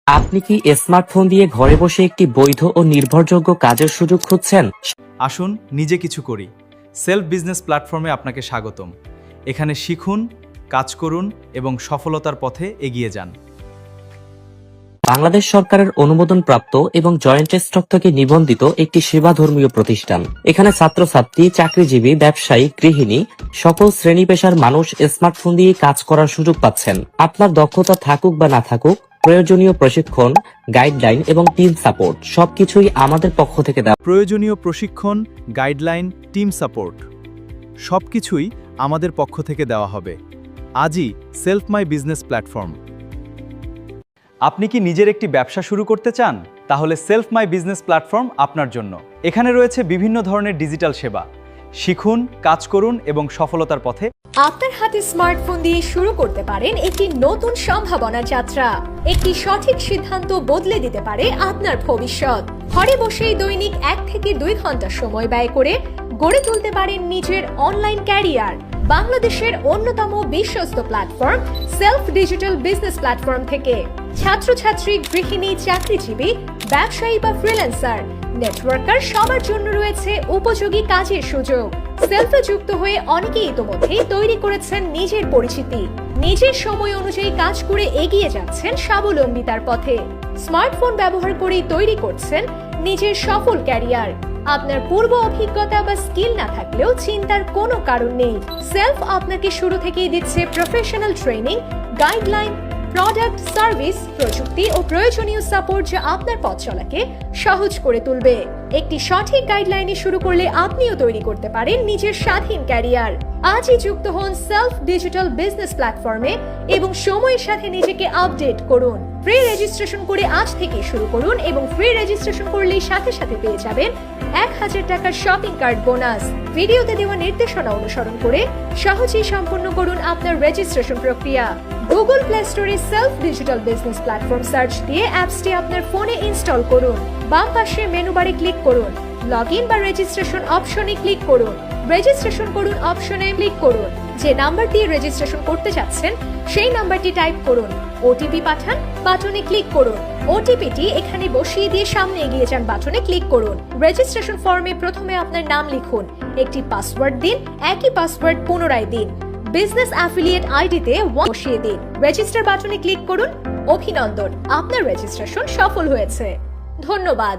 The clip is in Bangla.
আপনি কি স্মার্টফোন দিয়ে ঘরে বসে একটি বৈধ ও নির্ভরযোগ্য কাজের সুযোগ খুঁজছেন? আসুন নিজে কিছু করি। সেলফ বিজনেস প্ল্যাটফর্মে আপনাকে স্বাগতম। এখানে শিখুন, কাজ করুন এবং সফলতার পথে এগিয়ে যান। বাংলাদেশ সরকারের অনুমোদনপ্রাপ্ত এবং জয়েন্ট স্টক থেকে নিবন্ধিত একটি সেবাধর্মীয় প্রতিষ্ঠান। এখানে ছাত্রছাত্রী, চাকরিজীবী, ব্যবসায়ী, গৃহিণী সকল শ্রেণী পেশার মানুষ স্মার্টফোন দিয়ে কাজ করার সুযোগ পাচ্ছেন। আপনার দক্ষতা থাকুক বা না থাকুক, প্রয়োজনীয় প্রশিক্ষণ, গাইডলাইন এবং টিম সাপোর্ট সবকিছুই আমাদের পক্ষ থেকে দেওয়া। প্রয়োজনীয় প্রশিক্ষণ, গাইডলাইন, টিম সাপোর্ট সবকিছুই আমাদের পক্ষ থেকে দেওয়া হবে। আজই সেলফ মাই বিজনেস প্ল্যাটফর্ম। আপনি কি নিজের একটি ব্যবসা শুরু করতে চান? তাহলে সেলফ মাই বিজনেস প্ল্যাটফর্ম আপনার জন্য। এখানে রয়েছে বিভিন্ন ধরনের ডিজিটাল সেবা। শিখুন, কাজ করুন এবং সফলতার পথে। আপনার হাতে স্মার্টফোন দিয়ে শুরু করতে পারেন একটি নতুন সম্ভাবনার যাত্রা। একটি সঠিক সিদ্ধান্ত বদলে দিতে পারে আপনার ভবিষ্যৎ। ঘরে বসেই দৈনিক 1 থেকে 2 ঘন্টা সময় ব্যয় করে গড়ে তুলতে পারেন নিজের অনলাইন ক্যারিয়ার। বাংলাদেশের অন্যতম বিশ্বস্ত platform self digital business platform থেকে ছাত্রছাত্রী, গৃহিণী, চাকরিজীবী, ব্যবসায়ী বা ফ্রিল্যান্সার, নেটওয়ার্কার সবার জন্য রয়েছে উপযোগী কাজের সুযোগ। সেলফে যুক্ত হয়ে অনেকেই ইতোমধ্যেই তৈরি করেছেন নিজের পরিচিতি। নিজের সময় অনুযায়ী কাজ করে এগিয়ে যাচ্ছেন স্বাবলম্বিতার পথে। স্মার্টফোন ব্যবহার করেই তৈরি করছেন নিজের সফল ক্যারিয়ার। আপনার পূর্ব অভিজ্ঞতা বা স্কিল না থাকলেও চিন্তার কোনো কারণ নেই। সেলফ আপনাকে শুরু থেকেই দিচ্ছে professional training, guideline, product, service, প্রযুক্তি ও প্রয়োজনীয় সাপোর্ট যা আপনার পথ চলাকে সহজ করে তুলবে। একটি সঠিক গাইডলাইনে শুরু করলে আপনিও তৈরি করতে পারেন নিজের স্বাধীন ক্যারিয়ার। আজই যুক্ত হন সেলফ ডিজিটাল বিজনেস প্ল্যাটফর্মে এবং সময়ের সাথে নিজেকে আপডেট করুন। ফ্রি রেজিস্ট্রেশন করে আজ থেকে শুরু করুন এবং ফ্রি রেজিস্ট্রেশন করলেই সাথে সাথে পেয়ে যাবেন 1000 টাকার শপিং কার্ড বোনাস। ভিডিওতে দেওয়া নির্দেশনা অনুসরণ করে সহজেই সম্পন্ন করুন আপনার রেজিস্ট্রেশন প্রক্রিয়া। গুগল প্লে স্টোরে self digital business platform search দিয়ে অ্যাপসটি আপনার ফোনে ইনস্টল করুন। বাম পাশে মেনু বারে ক্লিক করুন, লগইন বা রেজিস্ট্রেশন অপশনে ক্লিক করুন। রেজিস্ট্রেশন করুন অপশনে ক্লিক করুন। যে নাম্বার দিয়ে রেজিস্ট্রেশন করতে চাচ্ছেন সেই নাম্বারটি টাইপ করুন। ওটিপি পাঠান বাটনে ক্লিক করুন। ওটিপিটি এখানে বসিয়ে দিয়ে সামনে এগিয়ে যান বাটনে ক্লিক করুন। রেজিস্ট্রেশন ফর্মে প্রথমে আপনার নাম লিখুন, একটি পাসওয়ার্ড দিন, একই পাসওয়ার্ড পুনরায় দিন। বিজনেস অ্যাফিলিয়েট আইডিতে বসিয়ে দিন। রেজিস্টার বাটনে ক্লিক করুন। অভিনন্দন, আপনার রেজিস্ট্রেশন সফল হয়েছে। ধন্যবাদ।